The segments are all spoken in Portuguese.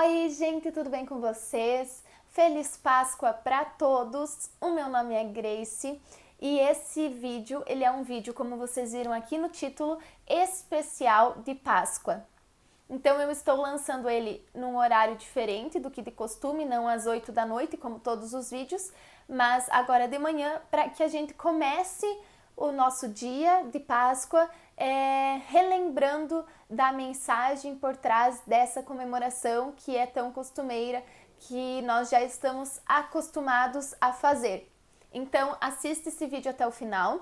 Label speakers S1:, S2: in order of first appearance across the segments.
S1: Oi, gente, tudo bem com vocês? Feliz Páscoa para todos! O meu nome é Grace e esse vídeo, ele é um vídeo, como vocês viram aqui no título, especial de Páscoa. Então eu estou lançando ele num horário diferente do que de costume, não às 8 da noite, como todos os vídeos, mas agora de manhã, para que a gente comece o nosso dia de Páscoa relembrando da mensagem por trás dessa comemoração que é tão costumeira, que nós já estamos acostumados a fazer. Então assista esse vídeo até o final.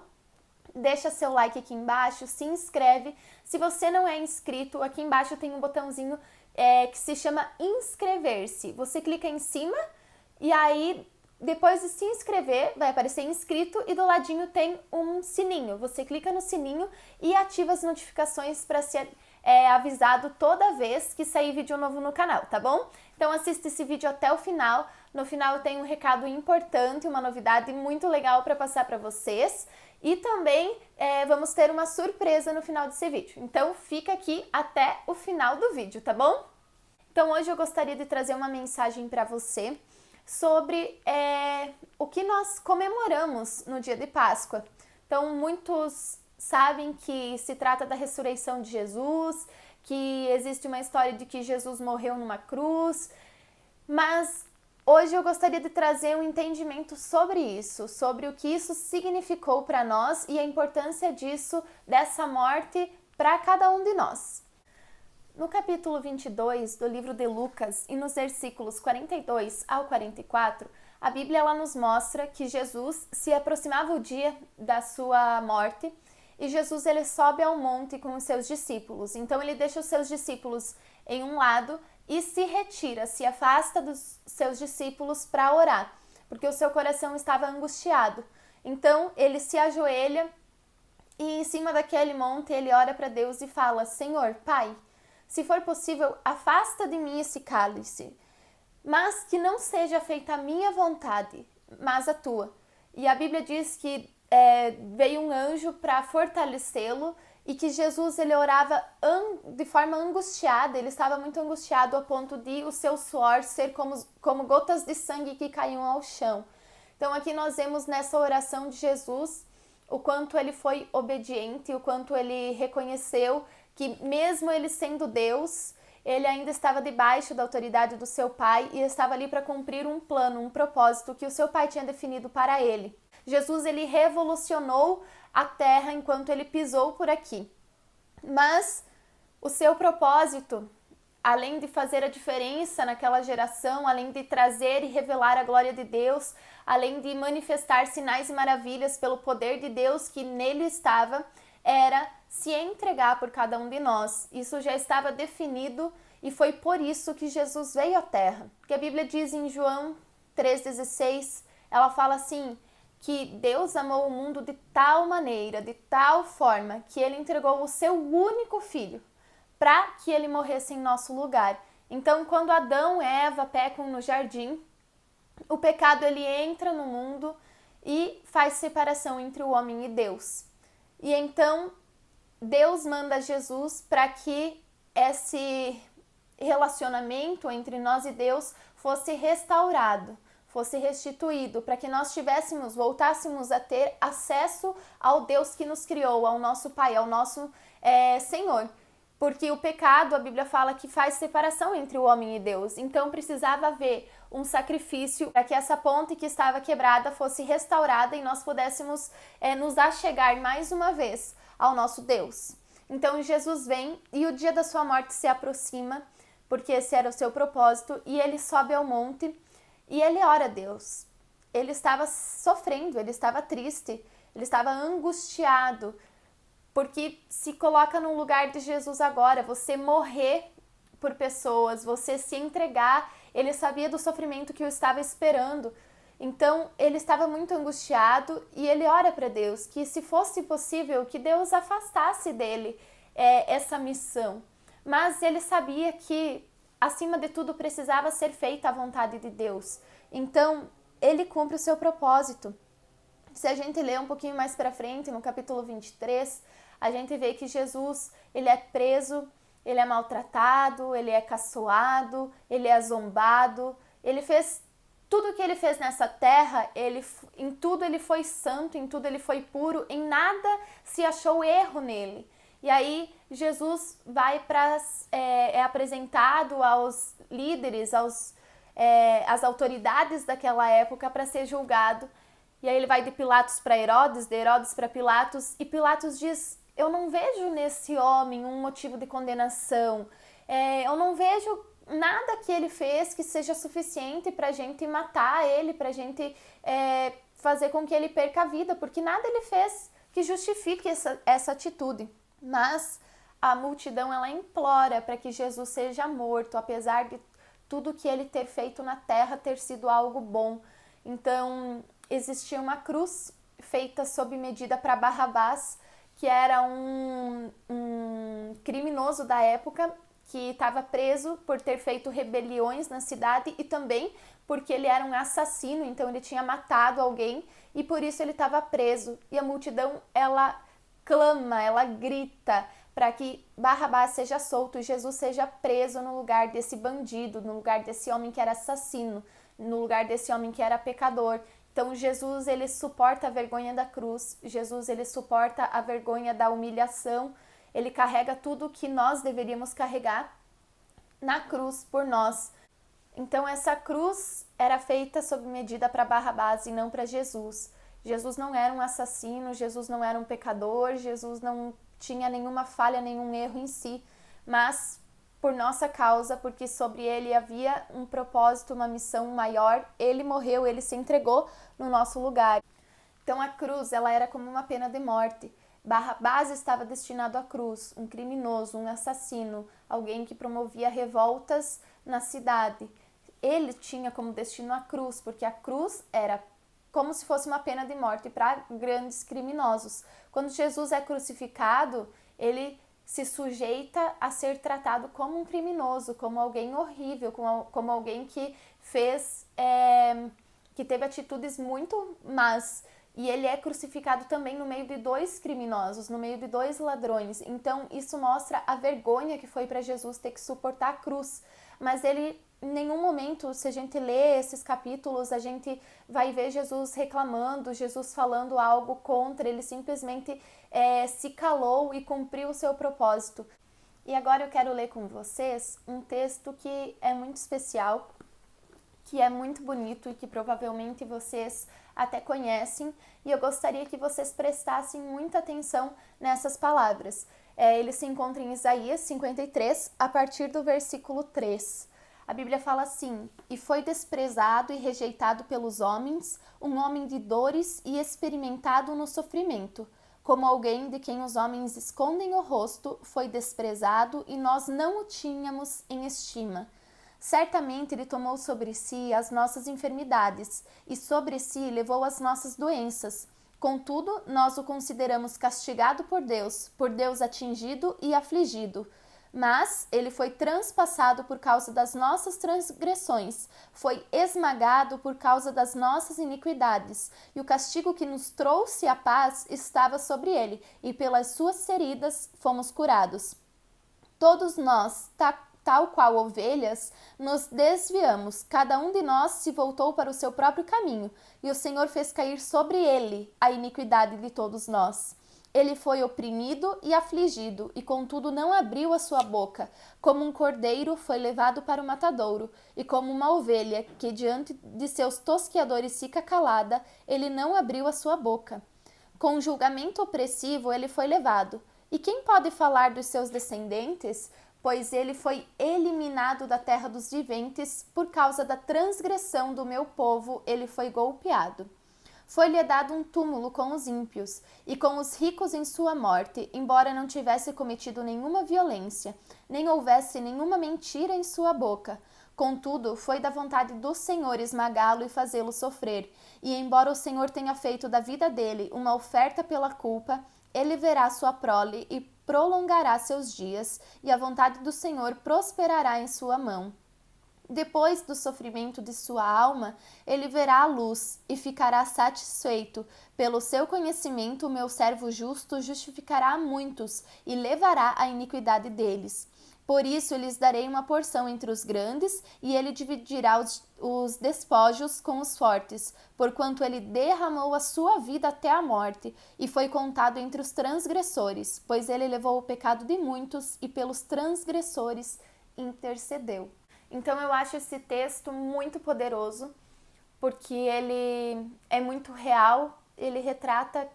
S1: Deixa seu like aqui embaixo, se inscreve. Se você não é inscrito, aqui embaixo tem um botãozinho que se chama inscrever-se. Você clica em cima e aí, depois de se inscrever, vai aparecer inscrito e do ladinho tem um sininho. Você clica no sininho e ativa as notificações para ser avisado toda vez que sair vídeo novo no canal, tá bom? Então assista esse vídeo até o final. No final eu tenho um recado importante, uma novidade muito legal para passar para vocês. E também vamos ter uma surpresa no final desse vídeo. Então fica aqui até o final do vídeo, tá bom? Então hoje eu gostaria de trazer uma mensagem para você sobre o que nós comemoramos no dia de Páscoa. Então muitos sabem que se trata da ressurreição de Jesus, que existe uma história de que Jesus morreu numa cruz, mas hoje eu gostaria de trazer um entendimento sobre isso, sobre o que isso significou para nós e a importância disso, dessa morte, para cada um de nós. No capítulo 22 do livro de Lucas e nos versículos 42 ao 44, a Bíblia ela nos mostra que Jesus se aproximava o dia da sua morte e Jesus ele sobe ao monte com os seus discípulos. Então ele deixa os seus discípulos em um lado e se retira, se afasta dos seus discípulos para orar, porque o seu coração estava angustiado. Então ele se ajoelha e em cima daquele monte ele ora para Deus e fala: Senhor, Pai, se for possível, afasta de mim esse cálice, mas que não seja feita a minha vontade, mas a tua. E a Bíblia diz que veio um anjo para fortalecê-lo e que Jesus ele orava de forma angustiada, ele estava muito angustiado a ponto de o seu suor ser como gotas de sangue que caíam ao chão. Então aqui nós vemos nessa oração de Jesus o quanto ele foi obediente, o quanto ele reconheceu que mesmo ele sendo Deus, ele ainda estava debaixo da autoridade do seu pai e estava ali para cumprir um plano, um propósito que o seu pai tinha definido para ele. Jesus ele revolucionou a terra enquanto ele pisou por aqui. Mas o seu propósito, além de fazer a diferença naquela geração, além de trazer e revelar a glória de Deus, além de manifestar sinais e maravilhas pelo poder de Deus que nele estava, era se entregar por cada um de nós. Isso já estava definido e foi por isso que Jesus veio à terra. Porque a Bíblia diz em João 3,16, ela fala assim, que Deus amou o mundo de tal maneira, de tal forma, que ele entregou o seu único filho para que ele morresse em nosso lugar. Então, quando Adão e Eva pecam no jardim, o pecado ele entra no mundo e faz separação entre o homem e Deus. E então, Deus manda Jesus para que esse relacionamento entre nós e Deus fosse restaurado, fosse restituído, para que nós voltássemos a ter acesso ao Deus que nos criou, ao nosso Pai, ao nosso Senhor. Porque o pecado, a Bíblia fala que faz separação entre o homem e Deus. Então precisava haver um sacrifício para que essa ponte que estava quebrada fosse restaurada e nós pudéssemos nos achegar mais uma vez ao nosso Deus. Então Jesus vem e o dia da sua morte se aproxima, porque esse era o seu propósito, e ele sobe ao monte e ele ora a Deus. Ele estava sofrendo, ele estava triste, ele estava angustiado, porque se coloca no lugar de Jesus agora, você morrer por pessoas, você se entregar, ele sabia do sofrimento que o estava esperando. Então ele estava muito angustiado e ele ora para Deus que se fosse possível que Deus afastasse dele essa missão. Mas ele sabia que acima de tudo precisava ser feita a vontade de Deus. Então ele cumpre o seu propósito. Se a gente ler um pouquinho mais para frente, no capítulo 23, a gente vê que Jesus ele é preso, ele é maltratado, ele é caçoado, ele é zombado. Ele fez tudo o que ele fez nessa terra, em tudo ele foi santo, em tudo ele foi puro, em nada se achou erro nele. E aí Jesus é apresentado aos líderes, às autoridades daquela época para ser julgado. E aí ele vai de Pilatos para Herodes, de Herodes para Pilatos, e Pilatos diz: eu não vejo nesse homem um motivo de condenação, eu não vejo nada que ele fez que seja suficiente para a gente matar ele, para a gente fazer com que ele perca a vida, porque nada ele fez que justifique essa atitude. Mas a multidão ela implora para que Jesus seja morto, apesar de tudo que ele ter feito na terra ter sido algo bom. Então existia uma cruz feita sob medida para Barrabás, que era um criminoso da época que estava preso por ter feito rebeliões na cidade e também porque ele era um assassino, então ele tinha matado alguém e por isso ele estava preso. E a multidão, ela clama, ela grita para que Barrabás seja solto e Jesus seja preso no lugar desse bandido, no lugar desse homem que era assassino, no lugar desse homem que era pecador. Então Jesus, ele suporta a vergonha da cruz, Jesus, ele suporta a vergonha da humilhação, ele carrega tudo que nós deveríamos carregar na cruz por nós. Então essa cruz era feita sob medida para Barrabás e não para Jesus. Jesus não era um assassino, Jesus não era um pecador, Jesus não tinha nenhuma falha, nenhum erro em si, mas por nossa causa, porque sobre ele havia um propósito, uma missão maior, ele morreu, ele se entregou no nosso lugar. Então a cruz, ela era como uma pena de morte. Barrabás estava destinado à cruz, um criminoso, um assassino, alguém que promovia revoltas na cidade. Ele tinha como destino a cruz, porque a cruz era como se fosse uma pena de morte para grandes criminosos. Quando Jesus é crucificado, ele se sujeita a ser tratado como um criminoso, como alguém horrível, como alguém que que teve atitudes muito más. E ele é crucificado também no meio de dois criminosos, no meio de dois ladrões. Então isso mostra a vergonha que foi para Jesus ter que suportar a cruz. Mas ele, em nenhum momento, se a gente lê esses capítulos, a gente vai ver Jesus reclamando, Jesus falando algo contra, ele simplesmente se calou e cumpriu o seu propósito. E agora eu quero ler com vocês um texto que é muito especial, que é muito bonito e que provavelmente vocês até conhecem, e eu gostaria que vocês prestassem muita atenção nessas palavras. Ele se encontra em Isaías 53, a partir do versículo 3. A Bíblia fala assim: e foi desprezado e rejeitado pelos homens, um homem de dores e experimentado no sofrimento. Como alguém de quem os homens escondem o rosto, foi desprezado e nós não o tínhamos em estima. Certamente ele tomou sobre si as nossas enfermidades e sobre si levou as nossas doenças. Contudo, nós o consideramos castigado por Deus atingido e afligido. Mas ele foi transpassado por causa das nossas transgressões, foi esmagado por causa das nossas iniquidades, e o castigo que nos trouxe a paz estava sobre ele, e pelas suas feridas fomos curados. Todos nós, tal qual ovelhas, nos desviamos, cada um de nós se voltou para o seu próprio caminho, e o Senhor fez cair sobre ele a iniquidade de todos nós. Ele foi oprimido e afligido, e contudo não abriu a sua boca. Como um cordeiro foi levado para o matadouro, e como uma ovelha que diante de seus tosqueadores fica calada, ele não abriu a sua boca. Com julgamento opressivo ele foi levado. E quem pode falar dos seus descendentes? Pois ele foi eliminado da terra dos viventes, por causa da transgressão do meu povo ele foi golpeado. Foi-lhe dado um túmulo com os ímpios, e com os ricos em sua morte, embora não tivesse cometido nenhuma violência, nem houvesse nenhuma mentira em sua boca. Contudo, foi da vontade do Senhor esmagá-lo e fazê-lo sofrer, e embora o Senhor tenha feito da vida dele uma oferta pela culpa, ele verá sua prole e prolongará seus dias, e a vontade do Senhor prosperará em sua mão. Depois do sofrimento de sua alma, ele verá a luz e ficará satisfeito. Pelo seu conhecimento, o meu servo justo justificará a muitos e levará a iniquidade deles. Por isso lhes darei uma porção entre os grandes, e ele dividirá os despojos com os fortes, porquanto ele derramou a sua vida até a morte, e foi contado entre os transgressores, pois ele levou o pecado de muitos, e pelos transgressores intercedeu. Então eu acho esse texto muito poderoso, porque ele é muito real, ele retrata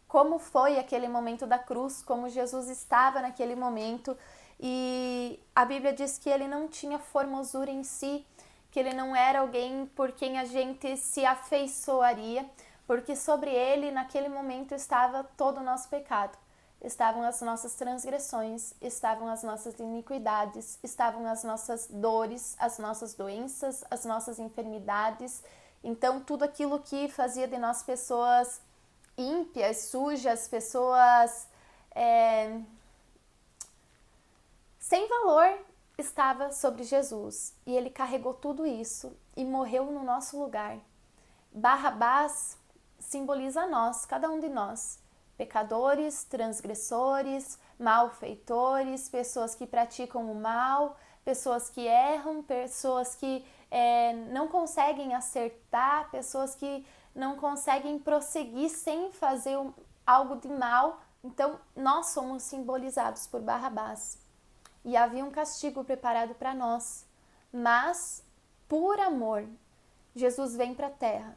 S1: como foi aquele momento da cruz, como Jesus estava naquele momento. E a Bíblia diz que ele não tinha formosura em si, que ele não era alguém por quem a gente se afeiçoaria, porque sobre ele, naquele momento, estava todo o nosso pecado. Estavam as nossas transgressões, estavam as nossas iniquidades, estavam as nossas dores, as nossas doenças, as nossas enfermidades. Então, tudo aquilo que fazia de nós pessoas ímpias, sujas, pessoas sem valor, estava sobre Jesus, e ele carregou tudo isso e morreu no nosso lugar. Barrabás simboliza nós, cada um de nós, pecadores, transgressores, malfeitores, pessoas que praticam o mal, pessoas que erram, pessoas que não conseguem acertar, pessoas que não conseguem prosseguir sem fazer algo de mal. Então, nós somos simbolizados por Barrabás. E havia um castigo preparado para nós, mas por amor, Jesus vem para a terra.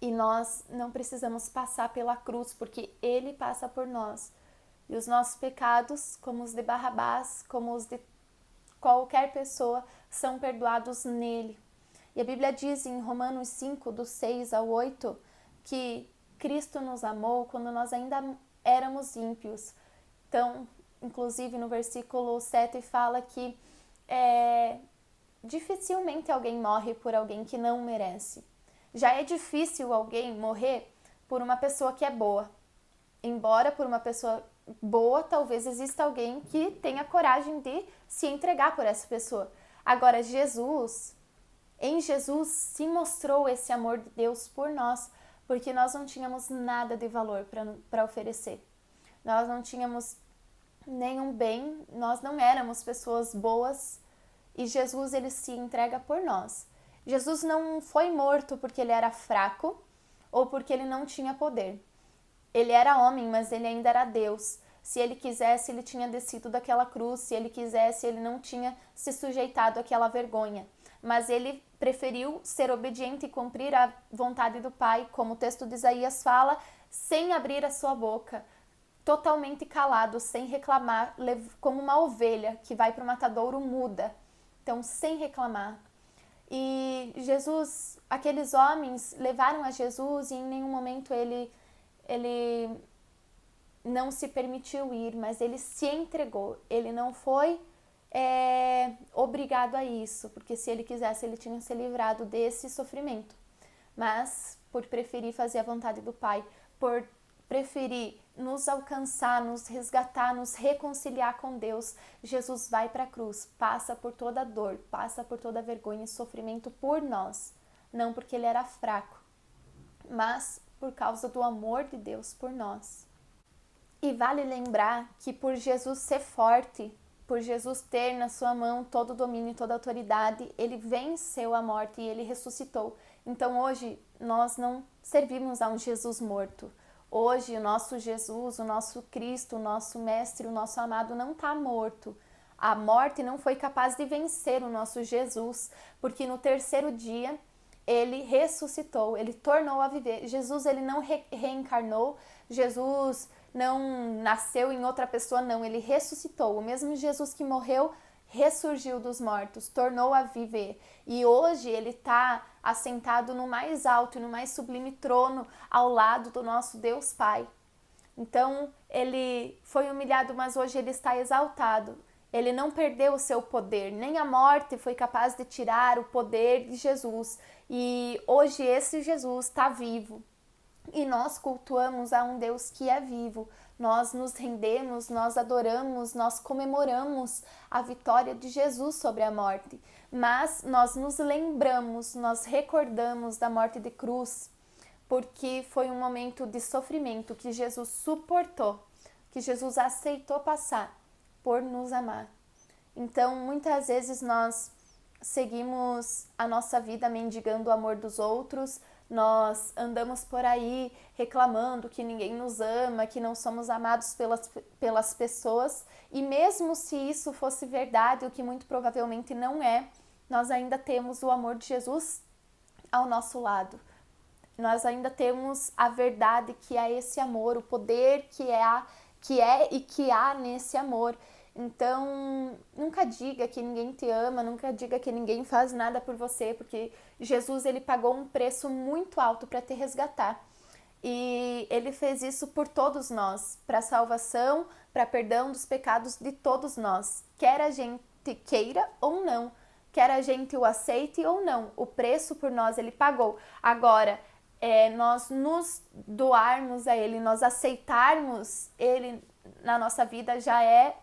S1: E nós não precisamos passar pela cruz, porque ele passa por nós. E os nossos pecados, como os de Barrabás, como os de qualquer pessoa, são perdoados nele. E a Bíblia diz em Romanos 5, do 6 ao 8, que Cristo nos amou quando nós ainda éramos ímpios. Então, inclusive no versículo 7 fala que dificilmente alguém morre por alguém que não merece. Já é difícil alguém morrer por uma pessoa que é boa. Embora por uma pessoa boa, talvez exista alguém que tenha coragem de se entregar por essa pessoa. Agora, em Jesus se mostrou esse amor de Deus por nós, porque nós não tínhamos nada de valor para oferecer. Nós não tínhamos nenhum bem, nós não éramos pessoas boas, e Jesus, ele se entrega por nós. Jesus não foi morto porque ele era fraco ou porque ele não tinha poder. Ele era homem, mas ele ainda era Deus. Se ele quisesse, ele tinha descido daquela cruz. Se ele quisesse, ele não tinha se sujeitado àquela vergonha. Mas ele preferiu ser obediente e cumprir a vontade do Pai, como o texto de Isaías fala, sem abrir a sua boca, totalmente calado, sem reclamar, como uma ovelha que vai para o matadouro muda. Então, sem reclamar. E Jesus, aqueles homens levaram a Jesus e em nenhum momento ele não se permitiu ir, mas ele se entregou. Ele não foi obrigado a isso, porque se ele quisesse, ele tinha se livrado desse sofrimento. Mas por preferir fazer a vontade do Pai, por preferir nos alcançar, nos resgatar, nos reconciliar com Deus, Jesus vai para a cruz, passa por toda a dor, passa por toda a vergonha e sofrimento por nós. Não porque ele era fraco, mas por causa do amor de Deus por nós. E vale lembrar que por Jesus ser forte, por Jesus ter na sua mão todo o domínio e toda a autoridade, ele venceu a morte e ele ressuscitou. Então hoje nós não servimos a um Jesus morto. Hoje o nosso Jesus, o nosso Cristo, o nosso Mestre, o nosso amado não está morto. A morte não foi capaz de vencer o nosso Jesus, porque no terceiro dia ele ressuscitou, ele tornou a viver. Jesus, ele não reencarnou, Jesus não nasceu em outra pessoa, não, ele ressuscitou. O mesmo Jesus que morreu ressurgiu dos mortos, tornou a viver. E hoje ele está assentado no mais alto e no mais sublime trono ao lado do nosso Deus Pai. Então ele foi humilhado, mas hoje ele está exaltado. Ele não perdeu o seu poder, nem a morte foi capaz de tirar o poder de Jesus. E hoje esse Jesus está vivo. E nós cultuamos a um Deus que é vivo. Nós nos rendemos, nós adoramos, nós comemoramos a vitória de Jesus sobre a morte. Mas nós nos lembramos, nós recordamos da morte de cruz, porque foi um momento de sofrimento que Jesus suportou, que Jesus aceitou passar por nos amar. Então, muitas vezes nós seguimos a nossa vida mendigando o amor dos outros, nós andamos por aí reclamando que ninguém nos ama, que não somos amados pelas pessoas, e mesmo se isso fosse verdade, o que muito provavelmente não é, nós ainda temos o amor de Jesus ao nosso lado. Nós ainda temos a verdade que é esse amor, o poder que é e que há nesse amor. Então, nunca diga que ninguém te ama, nunca diga que ninguém faz nada por você, porque Jesus, ele pagou um preço muito alto para te resgatar. E ele fez isso por todos nós, para salvação, para perdão dos pecados de todos nós, quer a gente queira ou não, quer a gente o aceite ou não, o preço por nós ele pagou. Agora, nós nos doarmos a ele, nós aceitarmos ele na nossa vida já é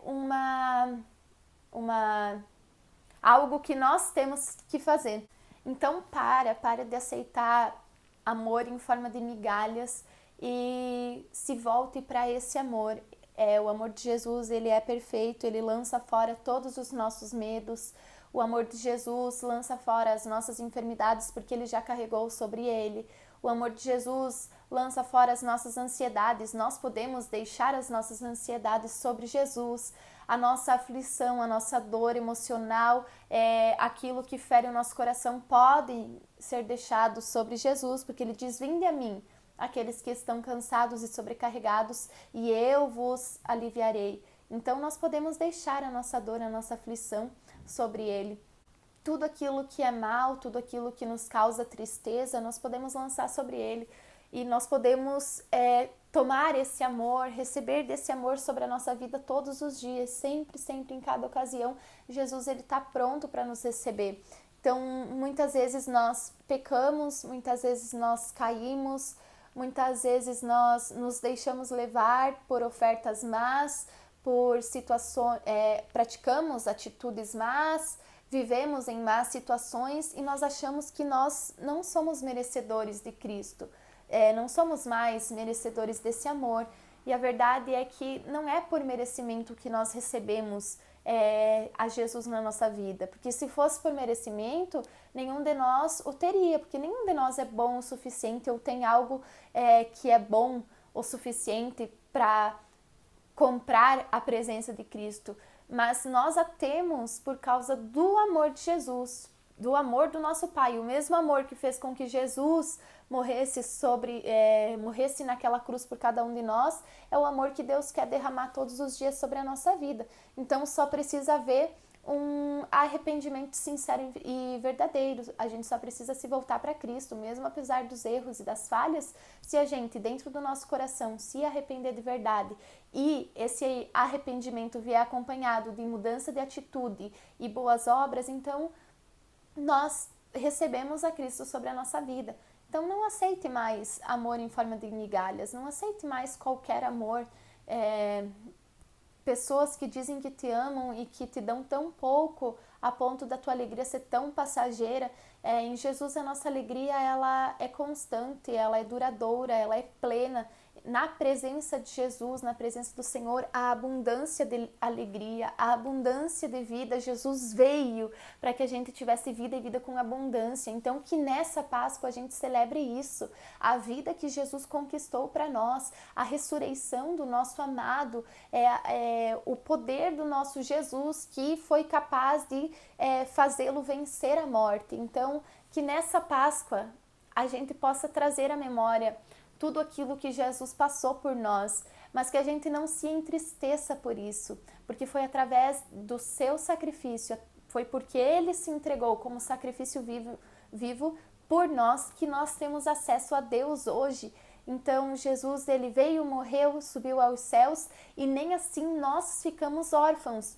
S1: algo que nós temos que fazer. Então para de aceitar amor em forma de migalhas e se volte para esse amor. O amor de Jesus, ele é perfeito, ele lança fora todos os nossos medos. O amor de Jesus lança fora as nossas enfermidades porque ele já carregou sobre ele. O amor de Jesus lança fora as nossas ansiedades. Nós podemos deixar as nossas ansiedades sobre Jesus. A nossa aflição, a nossa dor emocional, aquilo que fere o nosso coração pode ser deixado sobre Jesus, porque ele diz: vinde a mim, aqueles que estão cansados e sobrecarregados, e eu vos aliviarei. Então nós podemos deixar a nossa dor, a nossa aflição sobre ele. Tudo aquilo que é mal, tudo aquilo que nos causa tristeza, nós podemos lançar sobre ele. E nós podemos tomar esse amor, receber desse amor sobre a nossa vida todos os dias, sempre, sempre, em cada ocasião. Jesus, ele está pronto para nos receber. Então, muitas vezes nós pecamos, muitas vezes nós caímos, muitas vezes nós nos deixamos levar por ofertas más, por situações, praticamos atitudes más, vivemos em más situações e nós achamos que nós não somos merecedores de Cristo, não somos mais merecedores desse amor. E a verdade é que não é por merecimento que nós recebemos a Jesus na nossa vida, porque se fosse por merecimento, nenhum de nós o teria, porque nenhum de nós é bom o suficiente ou tem algo que é bom o suficiente para comprar a presença de Cristo, mas nós a temos por causa do amor de Jesus, do amor do nosso Pai, o mesmo amor que fez com que Jesus morresse naquela cruz por cada um de nós, é o amor que Deus quer derramar todos os dias sobre a nossa vida. Então só precisa haver um arrependimento sincero e verdadeiro. A gente só precisa se voltar para Cristo, mesmo apesar dos erros e das falhas. Se a gente, dentro do nosso coração, se arrepender de verdade e esse arrependimento vier acompanhado de mudança de atitude e boas obras, então nós recebemos a Cristo sobre a nossa vida. Então não aceite mais amor em forma de migalhas, não aceite mais qualquer amor, pessoas que dizem que te amam e que te dão tão pouco a ponto da tua alegria ser tão passageira. Em Jesus a nossa alegria ela é constante, ela é duradoura, ela é plena. Na presença de Jesus, na presença do Senhor, a abundância de alegria, a abundância de vida. Jesus veio para que a gente tivesse vida e vida com abundância. Então, que nessa Páscoa a gente celebre isso, a vida que Jesus conquistou para nós, a ressurreição do nosso amado, o poder do nosso Jesus que foi capaz de fazê-lo vencer a morte. Então, que nessa Páscoa a gente possa trazer à memória tudo aquilo que Jesus passou por nós, mas que a gente não se entristeça por isso, porque foi através do seu sacrifício, foi porque ele se entregou como sacrifício vivo por nós que nós temos acesso a Deus hoje. Então Jesus, ele veio, morreu, subiu aos céus e nem assim nós ficamos órfãos.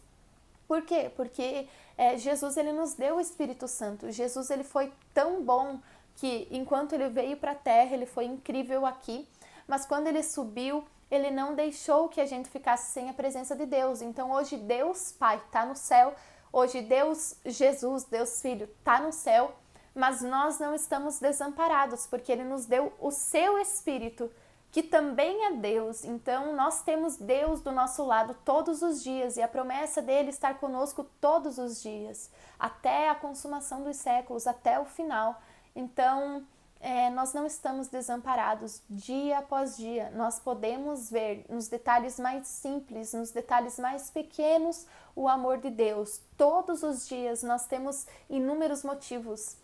S1: Por quê? Porque Jesus, ele nos deu o Espírito Santo. Jesus, ele foi tão bom que enquanto ele veio para a terra, ele foi incrível aqui, mas quando ele subiu, ele não deixou que a gente ficasse sem a presença de Deus. Então hoje Deus Pai está no céu, hoje Deus Jesus, Deus Filho está no céu, mas nós não estamos desamparados, porque ele nos deu o seu Espírito que também é Deus. Então, nós temos Deus do nosso lado todos os dias e a promessa dele estar conosco todos os dias, até a consumação dos séculos, até o final. Então, nós não estamos desamparados dia após dia. Nós podemos ver nos detalhes mais simples, nos detalhes mais pequenos, o amor de Deus. Todos os dias nós temos inúmeros motivos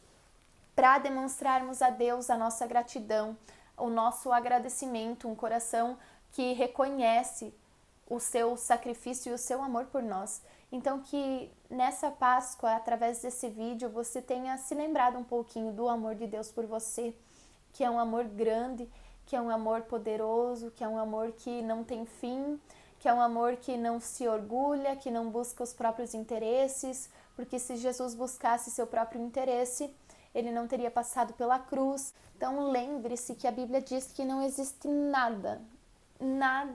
S1: para demonstrarmos a Deus a nossa gratidão, o nosso agradecimento, um coração que reconhece o seu sacrifício e o seu amor por nós. Então que nessa Páscoa, através desse vídeo, você tenha se lembrado um pouquinho do amor de Deus por você, que é um amor grande, que é um amor poderoso, que é um amor que não tem fim, que é um amor que não se orgulha, que não busca os próprios interesses, porque se Jesus buscasse seu próprio interesse, ele não teria passado pela cruz. Então lembre-se que a Bíblia diz que não existe nada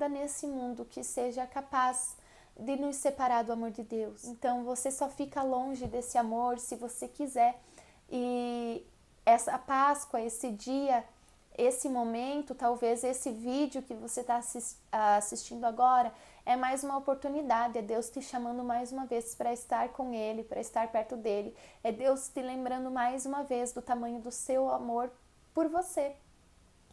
S1: nesse mundo que seja capaz de nos separar do amor de Deus. Então você só fica longe desse amor se você quiser. E essa Páscoa, esse dia, esse momento, talvez esse vídeo que você está assistindo agora, é mais uma oportunidade, é Deus te chamando mais uma vez para estar com Ele, para estar perto dEle. É Deus te lembrando mais uma vez do tamanho do seu amor por você.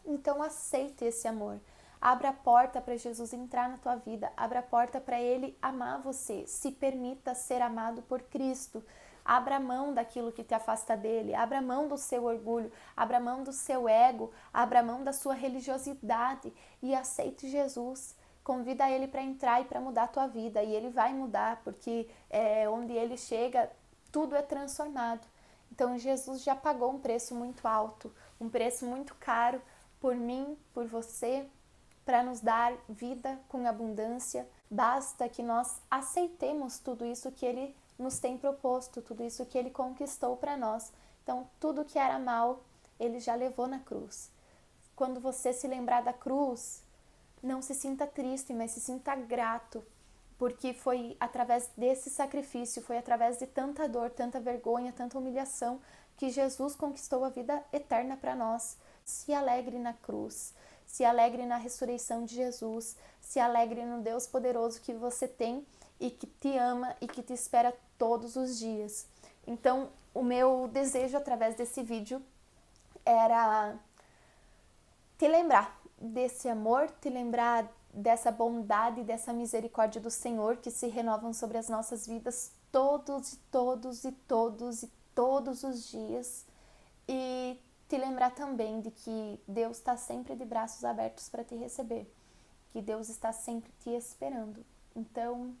S1: Então aceite esse amor. Abra a porta para Jesus entrar na tua vida. Abra a porta para Ele amar você. Se permita ser amado por Cristo. Abra mão daquilo que te afasta dele. Abra mão do seu orgulho. Abra mão do seu ego. Abra mão da sua religiosidade. E aceite Jesus. Convida Ele para entrar e para mudar a tua vida. E Ele vai mudar, porque onde Ele chega, tudo é transformado. Então Jesus já pagou um preço muito alto. Um preço muito caro por mim, por você, para nos dar vida com abundância. Basta que nós aceitemos tudo isso que Ele nos tem proposto, tudo isso que Ele conquistou para nós. Então, tudo que era mal, Ele já levou na cruz. Quando você se lembrar da cruz, não se sinta triste, mas se sinta grato, porque foi através desse sacrifício, foi através de tanta dor, tanta vergonha, tanta humilhação, que Jesus conquistou a vida eterna para nós. Se alegre na cruz. Se alegre na ressurreição de Jesus, se alegre no Deus poderoso que você tem e que te ama e que te espera todos os dias. Então, o meu desejo através desse vídeo era te lembrar desse amor, te lembrar dessa bondade, dessa misericórdia do Senhor que se renovam sobre as nossas vidas todos os dias. E te lembrar também de que Deus está sempre de braços abertos para te receber, que Deus está sempre te esperando. Então,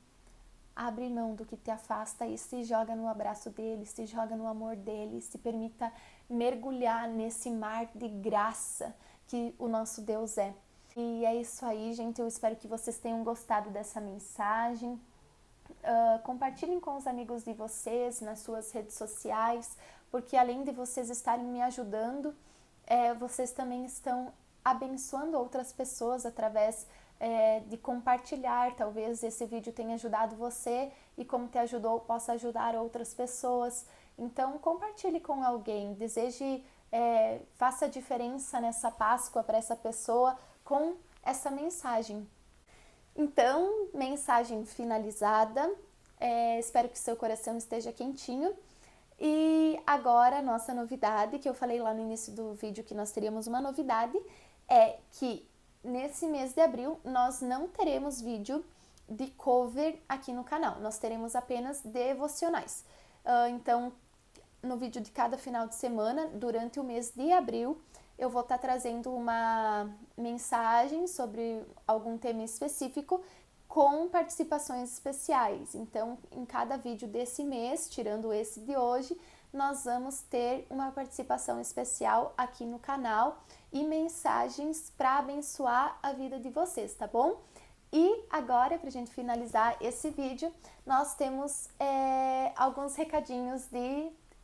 S1: abre mão do que te afasta e se joga no abraço dele, se joga no amor dele, se permita mergulhar nesse mar de graça que o nosso Deus é. E é isso aí, gente. Eu espero que vocês tenham gostado dessa mensagem. Compartilhem com os amigos de vocês nas suas redes sociais, porque além de vocês estarem me ajudando, vocês também estão abençoando outras pessoas através de compartilhar. Talvez esse vídeo tenha ajudado você e como te ajudou, possa ajudar outras pessoas. Então compartilhe com alguém, deseje, faça diferença nessa Páscoa para essa pessoa com essa mensagem. Então, mensagem finalizada, espero que seu coração esteja quentinho. E agora, nossa novidade, que eu falei lá no início do vídeo que nós teríamos uma novidade, é que nesse mês de abril nós não teremos vídeo de cover aqui no canal, nós teremos apenas devocionais. Então, no vídeo de cada final de semana, durante o mês de abril, eu vou estar trazendo uma mensagem sobre algum tema específico com participações especiais. Então, em cada vídeo desse mês, tirando esse de hoje, nós vamos ter uma participação especial aqui no canal e mensagens para abençoar a vida de vocês, tá bom? E agora, para a gente finalizar esse vídeo, nós temos alguns recadinhos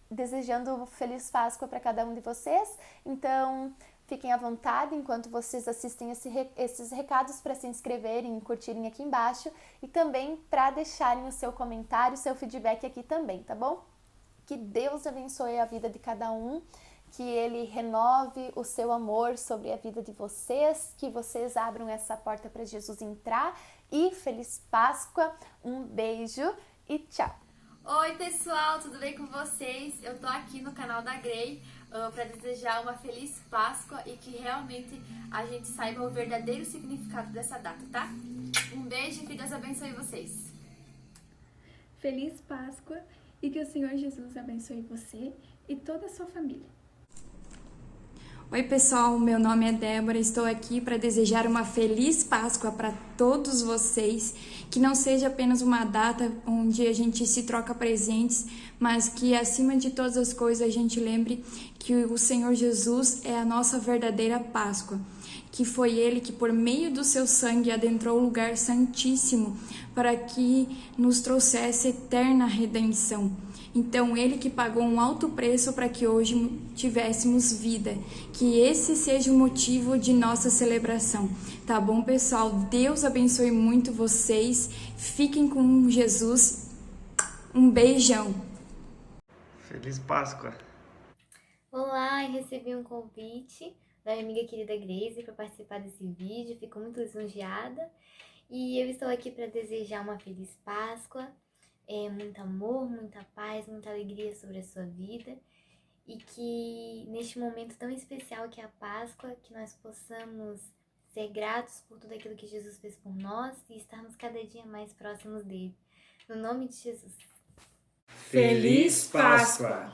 S1: desejando Feliz Páscoa para cada um de vocês. Então, fiquem à vontade enquanto vocês assistem esses recados para se inscreverem e curtirem aqui embaixo e também para deixarem o seu comentário, o seu feedback aqui também, tá bom? Que Deus abençoe a vida de cada um, que Ele renove o seu amor sobre a vida de vocês, que vocês abram essa porta para Jesus entrar e Feliz Páscoa, um beijo e tchau!
S2: Oi pessoal, tudo bem com vocês? Eu tô aqui no canal da Grey para desejar uma feliz Páscoa e que realmente a gente saiba o verdadeiro significado dessa data, tá? Um beijo e que Deus abençoe vocês.
S3: Feliz Páscoa e que o Senhor Jesus abençoe você e toda a sua família.
S4: Oi pessoal, meu nome é Débora, estou aqui para desejar uma feliz Páscoa para todos vocês, que não seja apenas uma data onde a gente se troca presentes, mas que acima de todas as coisas a gente lembre que o Senhor Jesus é a nossa verdadeira Páscoa, que foi Ele que por meio do seu sangue adentrou o lugar santíssimo para que nos trouxesse eterna redenção. Então, Ele que pagou um alto preço para que hoje tivéssemos vida. Que esse seja o motivo de nossa celebração. Tá bom, pessoal? Deus abençoe muito vocês. Fiquem com Jesus. Um beijão.
S5: Feliz Páscoa.
S6: Olá, eu recebi um convite da minha amiga querida Grace para participar desse vídeo. Fico muito lisonjeada. E eu estou aqui para desejar uma feliz Páscoa. Muito amor, muita paz, muita alegria sobre a sua vida e que neste momento tão especial que é a Páscoa, que nós possamos ser gratos por tudo aquilo que Jesus fez por nós e estarmos cada dia mais próximos dele. No nome de Jesus.
S5: Feliz Páscoa!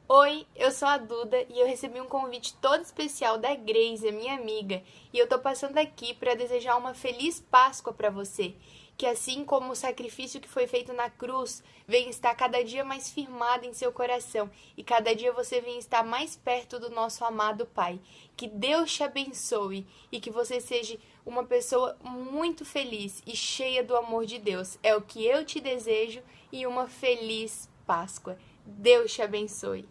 S7: Oi, eu sou a Duda e eu recebi um convite todo especial da Grace, a minha amiga, e eu tô passando aqui para desejar uma feliz Páscoa para você. Que assim como o sacrifício que foi feito na cruz, venha estar cada dia mais firmado em seu coração e cada dia você venha estar mais perto do nosso amado Pai. Que Deus te abençoe e que você seja uma pessoa muito feliz e cheia do amor de Deus. É o que eu te desejo e uma feliz Páscoa. Deus te abençoe.